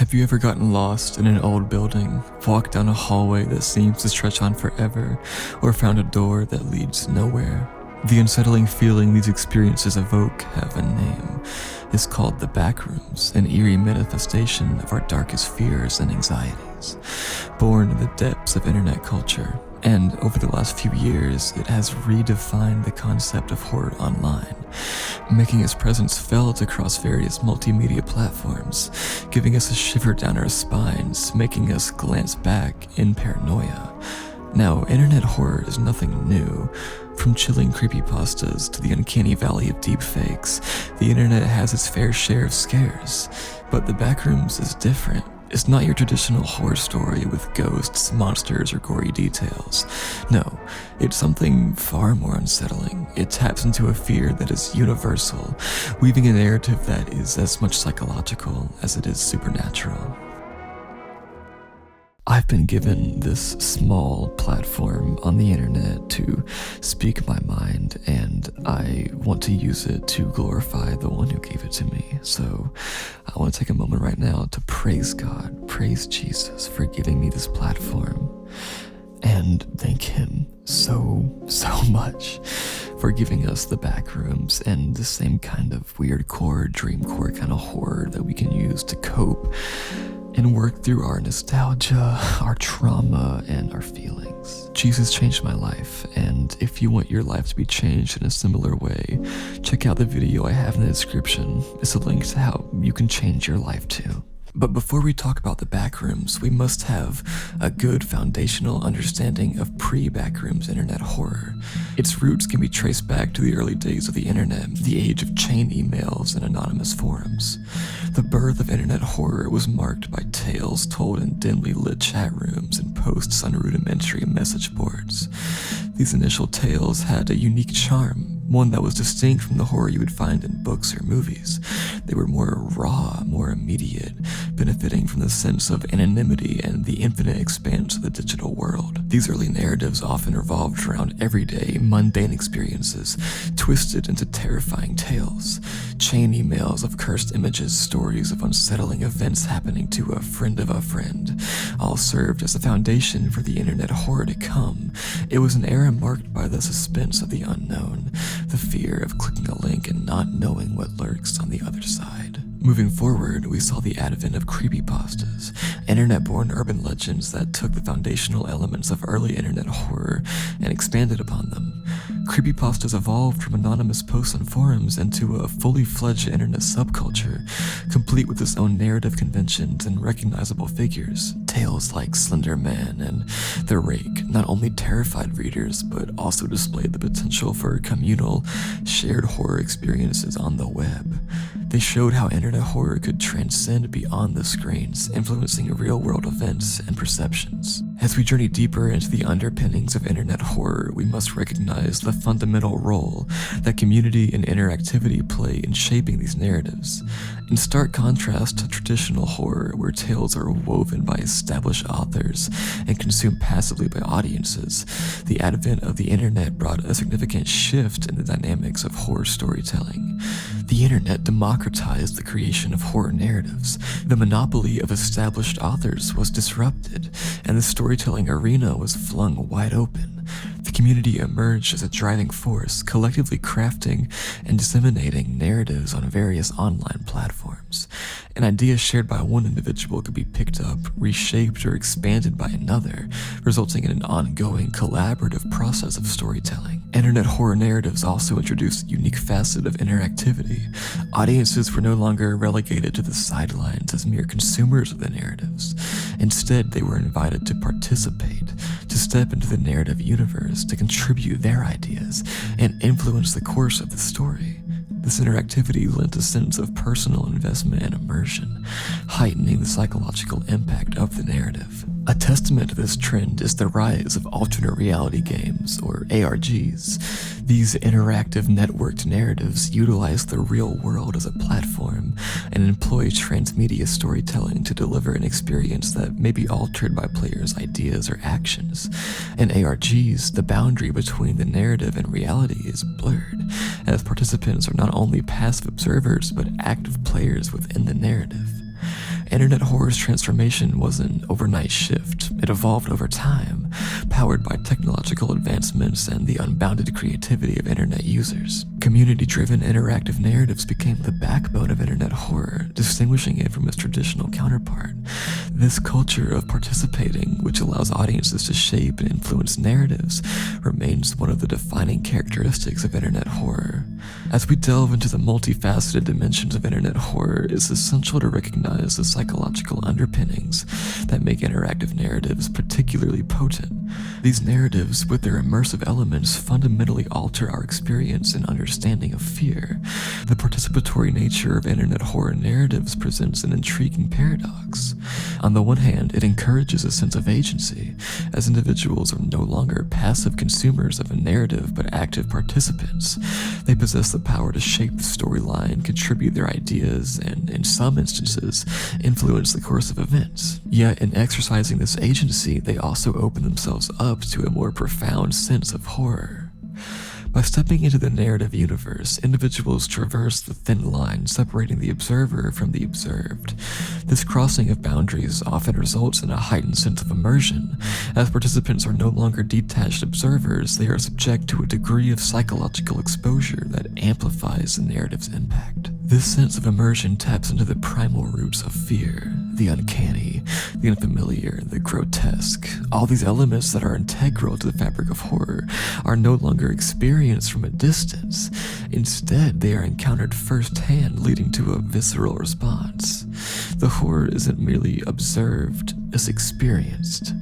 Have you ever gotten lost in an old building, walked down a hallway that seems to stretch on forever, or found a door that leads nowhere? The unsettling feeling these experiences evoke have a name. It's called the Backrooms, an eerie manifestation of our darkest fears and anxieties. Born in the depths of internet culture, and over the last few years, it has redefined the concept of horror online, making its presence felt across various multimedia platforms, giving us a shiver down our spines, making us glance back in paranoia. Now, internet horror is nothing new. From chilling creepypastas to the uncanny valley of deepfakes, the internet has its fair share of scares. But the Backrooms is different. It's not your traditional horror story with ghosts, monsters, or gory details. No, it's something far more unsettling. It taps into a fear that is universal, weaving a narrative that is as much psychological as it is supernatural. I've been given this small platform on the internet to speak my mind, and I want to use it to glorify the one who gave it to me. So I want to take a moment right now to praise God, praise Jesus for giving me this platform, and thank him so much for giving us the Backrooms and the same kind of weird core, dreamcore kind of horror that we can use to cope and work through our nostalgia, our trauma, and our feelings. Jesus changed my life, and if you want your life to be changed in a similar way, check out the video I have in the description. It's a link to how you can change your life too. But before we talk about the Backrooms, we must have a good foundational understanding of pre-Backrooms internet horror. Its roots can be traced back to the early days of the internet, the age of chain emails and anonymous forums. The birth of internet horror was marked by tales told in dimly lit chat rooms and posts on rudimentary message boards. These initial tales had a unique charm, one that was distinct from the horror you would find in books or movies. They were more raw, more immediate, benefiting from the sense of anonymity and the infinite expanse of the digital world. These early narratives often revolved around everyday, mundane experiences, twisted into terrifying tales. Chain emails of cursed images, stories of unsettling events happening to a friend of a friend, all served as the foundation for the internet horror to come. It was an era marked by the suspense of the unknown, the fear of clicking a link and not knowing what lurks on the other side. Moving forward, we saw the advent of creepypastas, internet-born urban legends that took the foundational elements of early internet horror and expanded upon them. Creepypastas evolved from anonymous posts on forums into a fully fledged internet subculture, complete with its own narrative conventions and recognizable figures. Tales like Slender Man and The Rake not only terrified readers, but also displayed the potential for communal, shared horror experiences on the web. They showed how internet horror could transcend beyond the screens, influencing real-world events and perceptions. As we journey deeper into the underpinnings of internet horror, we must recognize the fundamental role that community and interactivity play in shaping these narratives. In stark contrast to traditional horror, where tales are woven by established authors and consumed passively by audiences, the advent of the internet brought a significant shift in the dynamics of horror storytelling. The internet democratized the creation of horror narratives. The monopoly of established authors was disrupted, and the storytelling arena was flung wide open. The community emerged as a driving force, collectively crafting and disseminating narratives on various online platforms. An idea shared by one individual could be picked up, reshaped, or expanded by another, resulting in an ongoing collaborative process of storytelling. Internet horror narratives also introduced a unique facet of interactivity. Audiences were no longer relegated to the sidelines as mere consumers of the narratives. Instead, they were invited to participate, to step into the narrative universe, to contribute their ideas, and influence the course of the story. This interactivity lent a sense of personal investment and immersion, heightening the psychological impact of the narrative. A testament to this trend is the rise of alternate reality games, or ARGs. These interactive networked narratives utilize the real world as a platform and employ transmedia storytelling to deliver an experience that may be altered by players' ideas or actions. In ARGs, the boundary between the narrative and reality is blurred, as participants are not only passive observers but active players within the narrative. Internet horror's transformation was an overnight shift. It evolved over time, powered by technological advancements and the unbounded creativity of internet users. Community-driven interactive narratives became the backbone of internet horror, distinguishing it from its traditional counterpart. This culture of participating, which allows audiences to shape and influence narratives, remains one of the defining characteristics of internet horror. As we delve into the multifaceted dimensions of internet horror, it's essential to recognize the psychological underpinnings that make interactive narratives particularly potent. These narratives, with their immersive elements, fundamentally alter our experience and understanding of fear. The participatory nature of internet horror narratives presents an intriguing paradox. On the one hand, it encourages a sense of agency, as individuals are no longer passive consumers of a narrative but active participants. They possess the power to shape the storyline, contribute their ideas, and, in some instances, influence the course of events. Yet, in exercising this agency, they also open themselves up to a more profound sense of horror. By stepping into the narrative universe, individuals traverse the thin line separating the observer from the observed. This crossing of boundaries often results in a heightened sense of immersion. As participants are no longer detached observers, they are subject to a degree of psychological exposure that amplifies the narrative's impact. This sense of immersion taps into the primal roots of fear, the uncanny, the unfamiliar, the grotesque. All these elements that are integral to the fabric of horror are no longer experienced from a distance. Instead, they are encountered firsthand, leading to a visceral response. The horror isn't merely observed, it's experienced.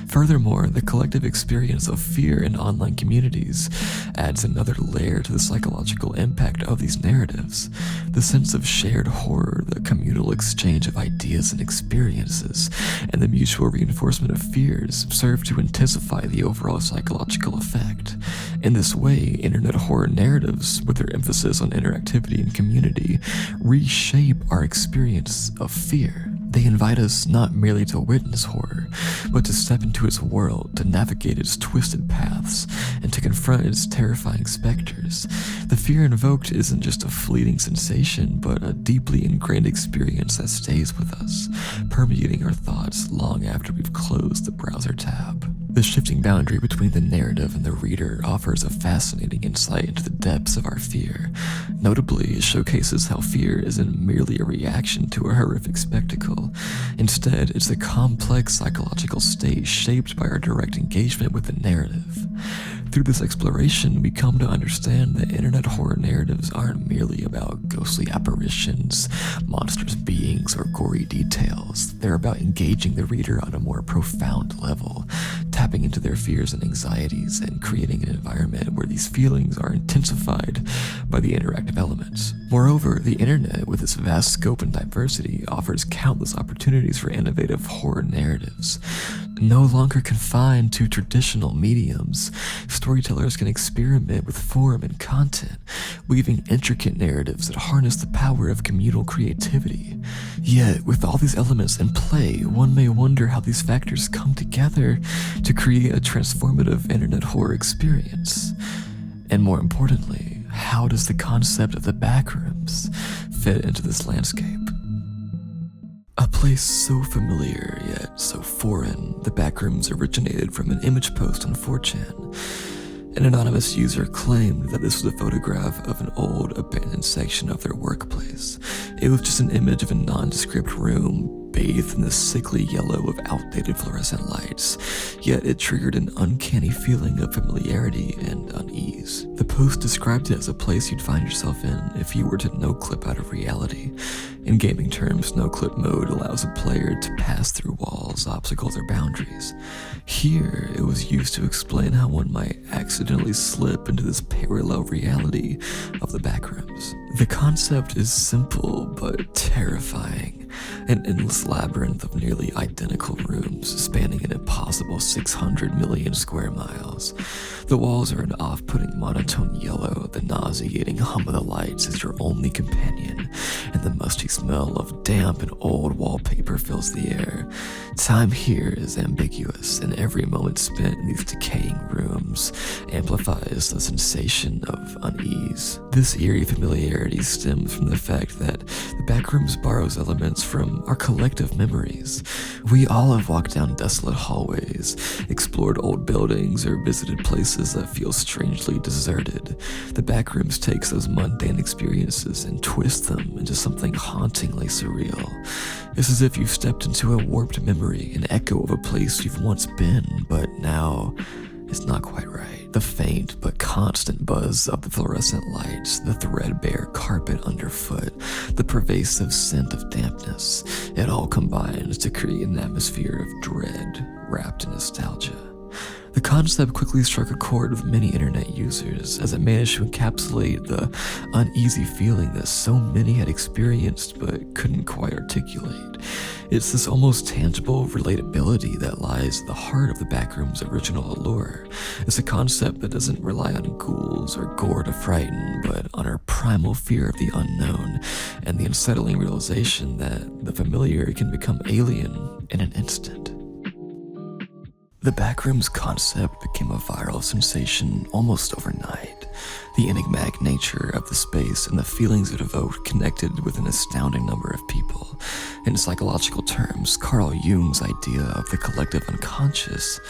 Furthermore, the collective experience of fear in online communities adds another layer to the psychological impact of these narratives. The sense of shared horror, the communal exchange of ideas and experiences, and the mutual reinforcement of fears serve to intensify the overall psychological effect. In this way, internet horror narratives, with their emphasis on interactivity and community, reshape our experience of fear. They invite us not merely to witness horror, but to step into its world, to navigate its twisted paths, and to confront its terrifying specters. The fear invoked isn't just a fleeting sensation, but a deeply ingrained experience that stays with us, permeating our thoughts long after we've closed the browser tab. The shifting boundary between the narrative and the reader offers a fascinating insight into the depths of our fear. Notably, it showcases how fear isn't merely a reaction to a horrific spectacle. Instead, it's a complex psychological state shaped by our direct engagement with the narrative. Through this exploration, we come to understand that internet horror narratives aren't merely about ghostly apparitions, monstrous beings, or gory details. They're about engaging the reader on a more profound level, tapping into their fears and anxieties, and creating an environment where these feelings are intensified by the interactive elements. Moreover, the internet, with its vast scope and diversity, offers countless opportunities for innovative horror narratives. No longer confined to traditional mediums, storytellers can experiment with form and content, weaving intricate narratives that harness the power of communal creativity. Yet, with all these elements in play, one may wonder how these factors come together to create a transformative internet horror experience. And more importantly, how does the concept of the Backrooms fit into this landscape? A place so familiar yet so foreign, the Backrooms originated from an image post on 4chan. An anonymous user claimed that this was a photograph of an old, abandoned section of their workplace. It was just an image of a nondescript room, bathed in the sickly yellow of outdated fluorescent lights, yet it triggered an uncanny feeling of familiarity and unease. The post described it as a place you'd find yourself in if you were to no-clip out of reality. In gaming terms, no-clip mode allows a player to pass through walls, obstacles, or boundaries. Here, it was used to explain how one might accidentally slip into this parallel reality of the Backrooms. The concept is simple but terrifying. An endless labyrinth of nearly identical rooms spanning an impossible 600 million square miles. The walls are an off-putting monotone yellow, the nauseating hum of the lights is your only companion, and the musty smell of damp and old wallpaper fills the air. Time here is ambiguous, and every moment spent in these decaying rooms amplifies the sensation of unease. This eerie familiarity stems from the fact that the Backrooms borrows elements from our collective memories. We all have walked down desolate hallways, explored old buildings, or visited places that feel strangely deserted. The Backrooms takes those mundane experiences and twists them into something hauntingly surreal. It's as if you've stepped into a warped memory, an echo of a place you've once been, but now it's not quite right. The faint but constant buzz of the fluorescent lights, the threadbare carpet underfoot, the pervasive scent of dampness, it all combines to create an atmosphere of dread wrapped in nostalgia. The concept quickly struck a chord with many internet users as it managed to encapsulate the uneasy feeling that so many had experienced but couldn't quite articulate. It's this almost tangible relatability that lies at the heart of the Backrooms' original allure. It's a concept that doesn't rely on ghouls or gore to frighten, but on our primal fear of the unknown and the unsettling realization that the familiar can become alien in an instant. The Backrooms concept became a viral sensation almost overnight. The enigmatic nature of the space and the feelings it evoked connected with an astounding number of people. In psychological terms, Carl Jung's idea of the collective unconscious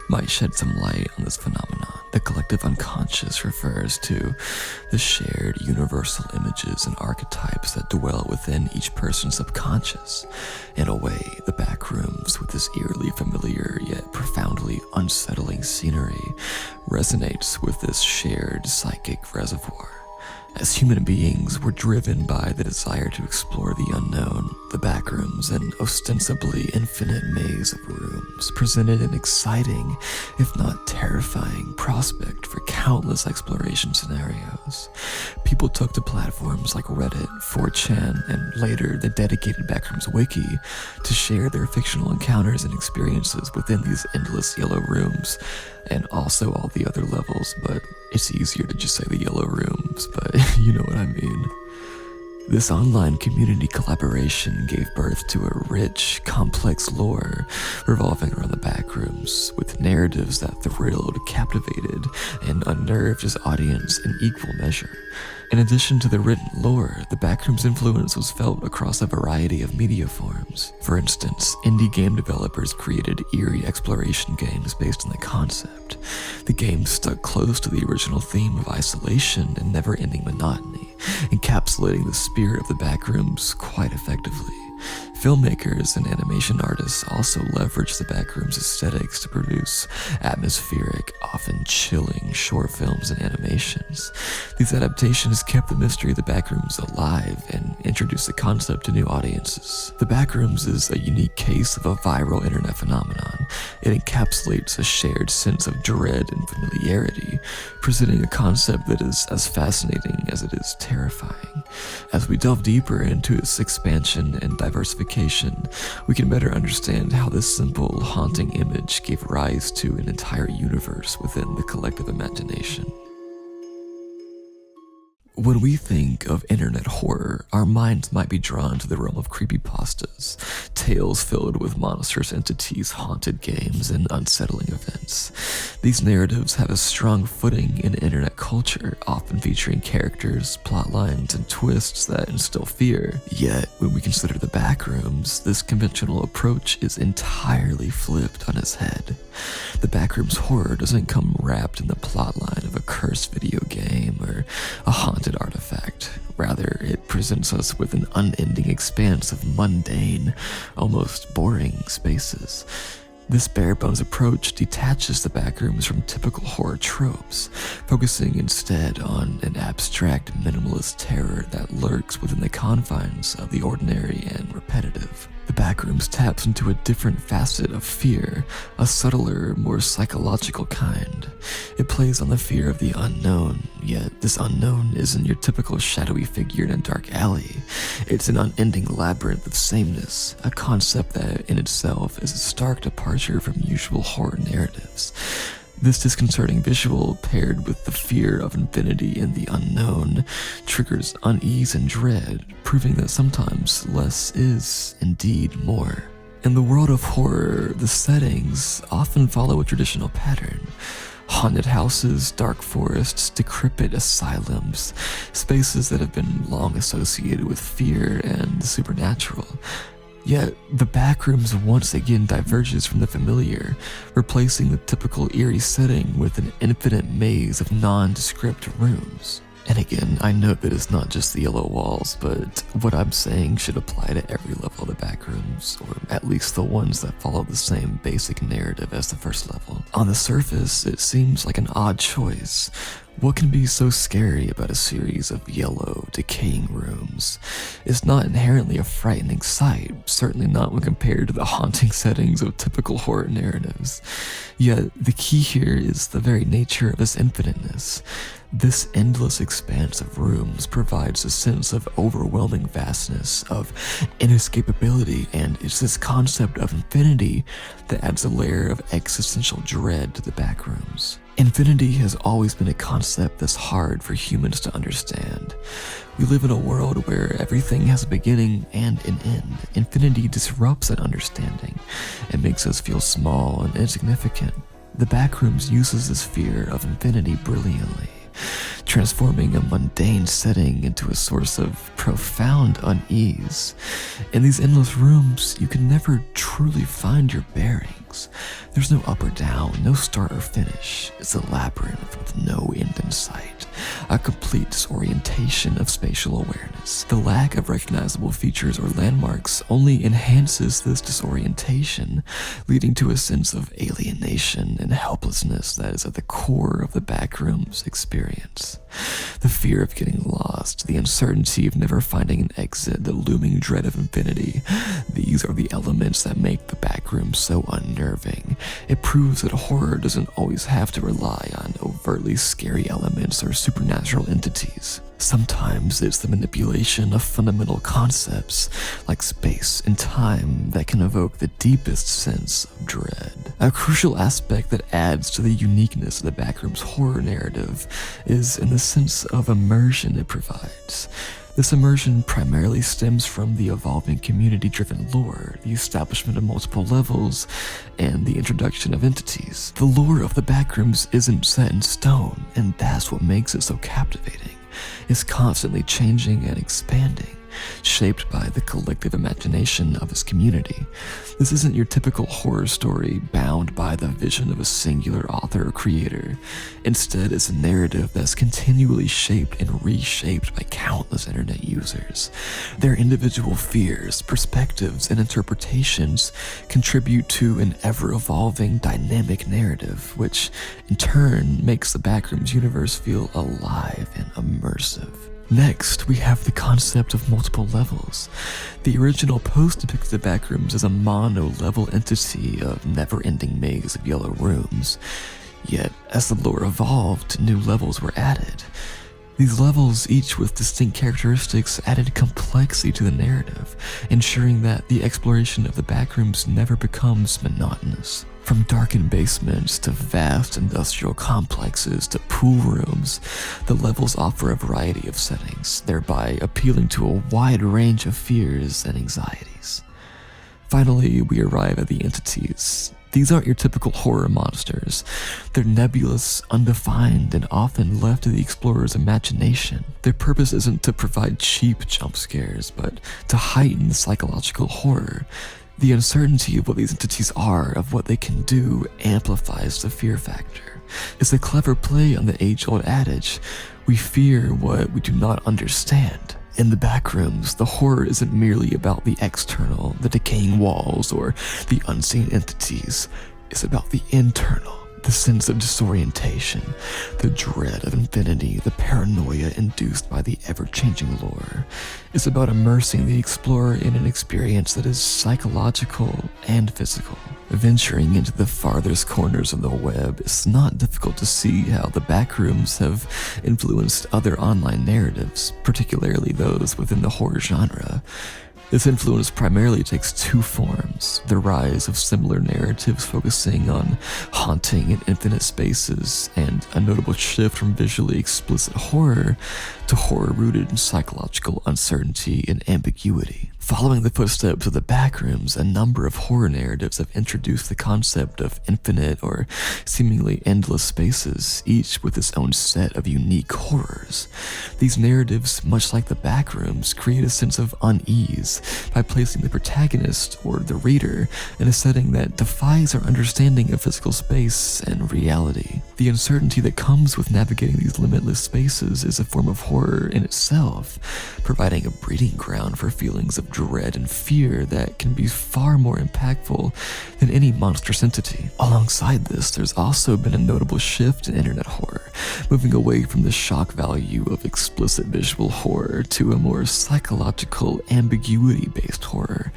might shed some light on this phenomenon. The collective unconscious refers to the shared universal images and archetypes that dwell within each person's subconscious. In a way, the Backrooms, with this eerily familiar yet profoundly unsettling scenery, resonates with this shared psychic reservoir. As human beings, we're driven by the desire to explore the unknown. The Backrooms, an ostensibly infinite maze of rooms, presented an exciting, if not terrifying, prospect for countless exploration scenarios. People took to platforms like Reddit, 4chan, and later the dedicated Backrooms wiki to share their fictional encounters and experiences within these endless yellow rooms, and also all the other levels, but it's easier to just say the yellow rooms, but you know what I mean. This online community collaboration gave birth to a rich, complex lore revolving around the Backrooms, with narratives that thrilled, captivated, and unnerved its audience in equal measure. In addition to the written lore, the Backrooms' influence was felt across a variety of media forms. For instance, indie game developers created eerie exploration games based on the concept. The games stuck close to the original theme of isolation and never-ending monotony, encapsulating the spirit of the Backrooms quite effectively. Filmmakers and animation artists also leveraged the Backrooms aesthetics to produce atmospheric, often chilling short films and animations. These adaptations kept the mystery of the Backrooms alive and introduced the concept to new audiences. The Backrooms is a unique case of a viral internet phenomenon. It encapsulates a shared sense of dread and familiarity, presenting a concept that is as fascinating as it is terrifying. As we delve deeper into its expansion and diversification, we can better understand how this simple, haunting image gave rise to an entire universe within the collective imagination. When we think of internet horror, our minds might be drawn to the realm of creepypastas, tales filled with monstrous entities, haunted games, and unsettling events. These narratives have a strong footing in internet culture, often featuring characters, plot lines, and twists that instill fear. Yet, when we consider the Backrooms, this conventional approach is entirely flipped on its head. The Backrooms horror doesn't come wrapped in the plotline of a cursed video game or a haunted artifact. Rather, it presents us with an unending expanse of mundane, almost boring spaces. This bare-bones approach detaches the Backrooms from typical horror tropes, focusing instead on an abstract, minimalist terror that lurks within the confines of the ordinary and repetitive. The Backrooms taps into a different facet of fear, a subtler, more psychological kind. It plays on the fear of the unknown, yet this unknown isn't your typical shadowy figure in a dark alley. It's an unending labyrinth of sameness, a concept that in itself is a stark departure from usual horror narratives. This disconcerting visual, paired with the fear of infinity and the unknown, triggers unease and dread, proving that sometimes less is indeed more. In the world of horror, the settings often follow a traditional pattern. Haunted houses, dark forests, decrepit asylums, spaces that have been long associated with fear and the supernatural. Yet, the Backrooms once again diverges from the familiar, replacing the typical eerie setting with an infinite maze of nondescript rooms. And again, I note that it's not just the yellow walls, but what I'm saying should apply to every level of the Backrooms, or at least the ones that follow the same basic narrative as the first level. On the surface, it seems like an odd choice. What can be so scary about a series of yellow, decaying rooms? It's not inherently a frightening sight, certainly not when compared to the haunting settings of typical horror narratives. Yet, the key here is the very nature of this infiniteness. This endless expanse of rooms provides a sense of overwhelming vastness, of inescapability, and it's this concept of infinity that adds a layer of existential dread to the Backrooms. Infinity has always been a concept that's hard for humans to understand. We live in a world where everything has a beginning and an end. Infinity disrupts that understanding and makes us feel small and insignificant. The Backrooms uses this fear of infinity brilliantly, transforming a mundane setting into a source of profound unease. In these endless rooms, you can never truly find your bearings. There's no up or down, no start or finish. It's a labyrinth with no end in sight, a complete disorientation of spatial awareness. The lack of recognizable features or landmarks only enhances this disorientation, leading to a sense of alienation and helplessness that is at the core of the Backrooms experience. The fear of getting lost, the uncertainty of never finding an exit, the looming dread of infinity, these are the elements that make the Backrooms so unnerving. It proves that horror doesn't always have to rely on overtly scary elements or supernatural entities. Sometimes it's the manipulation of fundamental concepts like space and time that can evoke the deepest sense of dread. A crucial aspect that adds to the uniqueness of the Backrooms horror narrative is in the sense of immersion it provides. This immersion primarily stems from the evolving community-driven lore, the establishment of multiple levels, and the introduction of entities. The lore of the Backrooms isn't set in stone, and that's what makes it so captivating. It's constantly changing and expanding, shaped by the collective imagination of its community. This isn't your typical horror story bound by the vision of a singular author or creator. Instead, it's a narrative that's continually shaped and reshaped by countless internet users. Their individual fears, perspectives, and interpretations contribute to an ever-evolving dynamic narrative, which in turn makes the Backrooms universe feel alive and immersive. Next, we have the concept of multiple levels. The original post depicted the Backrooms as a mono-level entity of never-ending maze of yellow rooms. Yet, as the lore evolved, new levels were added. These levels, each with distinct characteristics, added complexity to the narrative, ensuring that the exploration of the Backrooms never becomes monotonous. From darkened basements to vast industrial complexes to pool rooms, the levels offer a variety of settings, thereby appealing to a wide range of fears and anxieties. Finally, we arrive at the entities. These aren't your typical horror monsters. They're nebulous, undefined, and often left to the explorer's imagination. Their purpose isn't to provide cheap jump scares, but to heighten psychological horror. The uncertainty of what these entities are, of what they can do, amplifies the fear factor. It's a clever play on the age-old adage, we fear what we do not understand. In the Backrooms, the horror isn't merely about the external, the decaying walls, or the unseen entities. It's about the internal, the sense of disorientation, the dread of infinity, the paranoia induced by the ever-changing lore. It's about immersing the explorer in an experience that is psychological and physical. Venturing into the farthest corners of the web, it's not difficult to see how the Backrooms have influenced other online narratives, particularly those within the horror genre. This influence primarily takes two forms: the rise of similar narratives focusing on haunting and infinite spaces, and a notable shift from visually explicit horror to horror rooted in psychological uncertainty and ambiguity. Following the footsteps of the Backrooms, a number of horror narratives have introduced the concept of infinite or seemingly endless spaces, each with its own set of unique horrors. These narratives, much like the Backrooms, create a sense of unease by placing the protagonist, or the reader, in a setting that defies our understanding of physical space and reality. The uncertainty that comes with navigating these limitless spaces is a form of horror in itself, providing a breeding ground for feelings of dread and fear that can be far more impactful than any monstrous entity. Alongside this, there's also been a notable shift in internet horror, moving away from the shock value of explicit visual horror to a more psychological, ambiguity-based horror.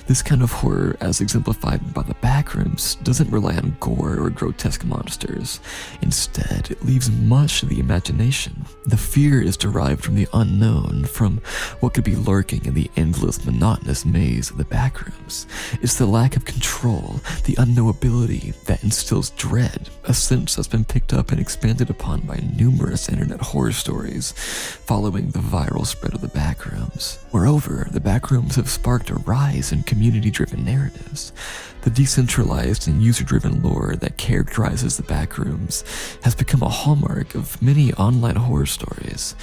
This kind of horror, as exemplified by the Backrooms, doesn't rely on gore or grotesque monsters. Instead, it leaves much to the imagination. The fear is derived from the unknown, from what could be lurking in the endless, monotonous maze of the Backrooms. It's the lack of control, the unknowability, that instills dread, a sense that's been picked up and expanded upon by numerous internet horror stories following the viral spread of the Backrooms. Moreover, the Backrooms have sparked a rise in community-driven narratives. The decentralized and user-driven lore that characterizes the Backrooms has become a hallmark of many online horror stories.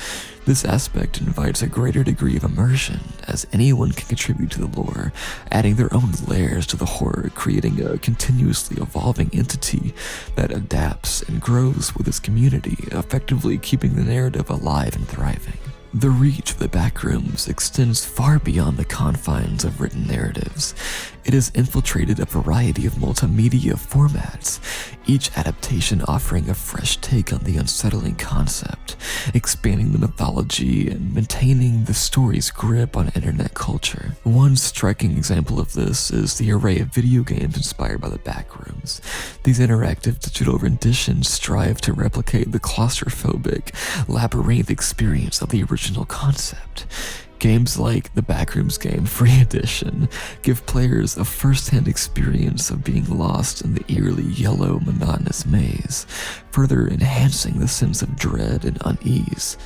This aspect invites a greater degree of immersion, as anyone can contribute to the lore, adding their own layers to the horror, creating a continuously evolving entity that adapts and grows with its community, effectively keeping the narrative alive and thriving. The reach of the Backrooms extends far beyond the confines of written narratives. It has infiltrated a variety of multimedia formats, each adaptation offering a fresh take on the unsettling concept, expanding the mythology and maintaining the story's grip on internet culture. One striking example of this is the array of video games inspired by the Backrooms. These interactive digital renditions strive to replicate the claustrophobic, labyrinth experience of the original concept. Games like the Backrooms game Free Edition give players a first-hand experience of being lost in the eerily yellow, monotonous maze, further enhancing the sense of dread and unease.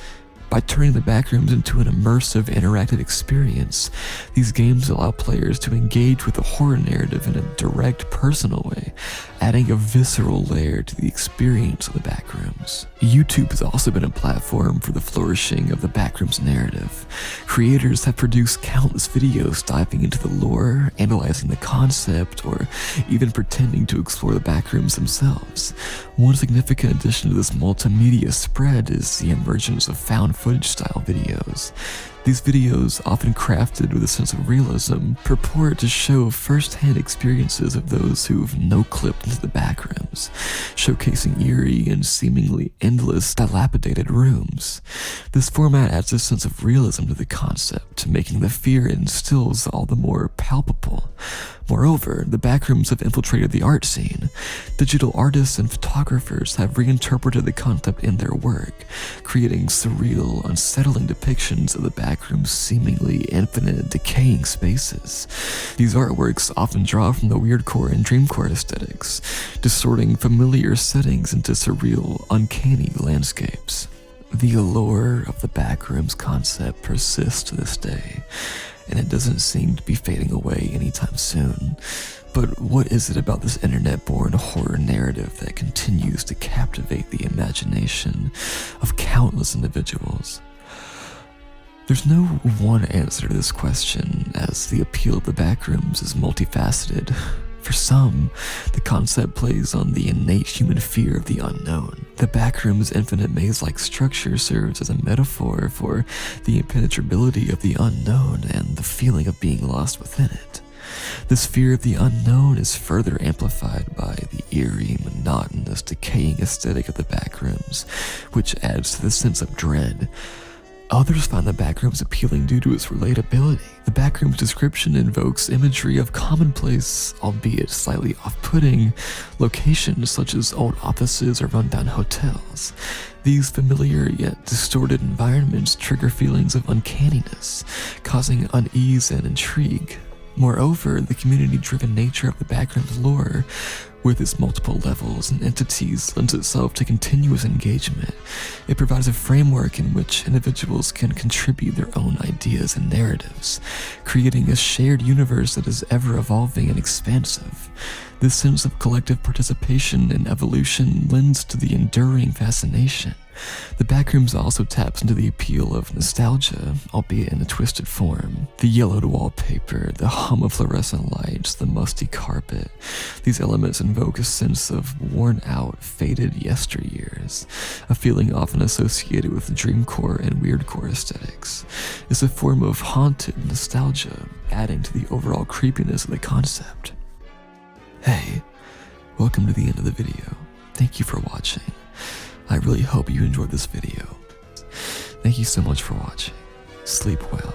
By turning the Backrooms into an immersive, interactive experience, these games allow players to engage with the horror narrative in a direct, personal way, adding a visceral layer to the experience of the Backrooms. YouTube has also been a platform for the flourishing of the Backrooms narrative. Creators have produced countless videos diving into the lore, analyzing the concept, or even pretending to explore the Backrooms themselves. One significant addition to this multimedia spread is the emergence of found footage style videos. These videos, often crafted with a sense of realism, purport to show first-hand experiences of those who've no-clipped into the Backrooms, showcasing eerie and seemingly endless, dilapidated rooms. This format adds a sense of realism to the concept, making the fear it instills all the more palpable. Moreover, the Backrooms have infiltrated the art scene. Digital artists and photographers have reinterpreted the concept in their work, creating surreal, unsettling depictions of the Backrooms' seemingly infinite, decaying spaces. These artworks often draw from the weirdcore and dreamcore aesthetics, distorting familiar settings into surreal, uncanny landscapes. The allure of the Backrooms concept persists to this day, and it doesn't seem to be fading away anytime soon. But what is it about this internet-born horror narrative that continues to captivate the imagination of countless individuals? There's no one answer to this question, as the appeal of the Backrooms is multifaceted. For some, the concept plays on the innate human fear of the unknown. The Backrooms' infinite maze-like structure serves as a metaphor for the impenetrability of the unknown and the feeling of being lost within it. This fear of the unknown is further amplified by the eerie, monotonous, decaying aesthetic of the Backrooms, which adds to the sense of dread. Others find the Backrooms appealing due to its relatability. The Backrooms description invokes imagery of commonplace, albeit slightly off-putting, locations such as old offices or rundown hotels. These familiar yet distorted environments trigger feelings of uncanniness, causing unease and intrigue. Moreover, the community-driven nature of the Backrooms lore, with its multiple levels and entities, lends itself to continuous engagement. It provides a framework in which individuals can contribute their own ideas and narratives, creating a shared universe that is ever-evolving and expansive. This sense of collective participation and evolution lends to the enduring fascination. The Backrooms also taps into the appeal of nostalgia, albeit in a twisted form. The yellowed wallpaper, the hum of fluorescent lights, the musty carpet. These elements invoke a sense of worn-out, faded yesteryears, a feeling often associated with dreamcore and weirdcore aesthetics. It's a form of haunted nostalgia, adding to the overall creepiness of the concept. Hey, welcome to the end of the video. Thank you for watching. I really hope you enjoyed this video. Thank you so much for watching. Sleep well.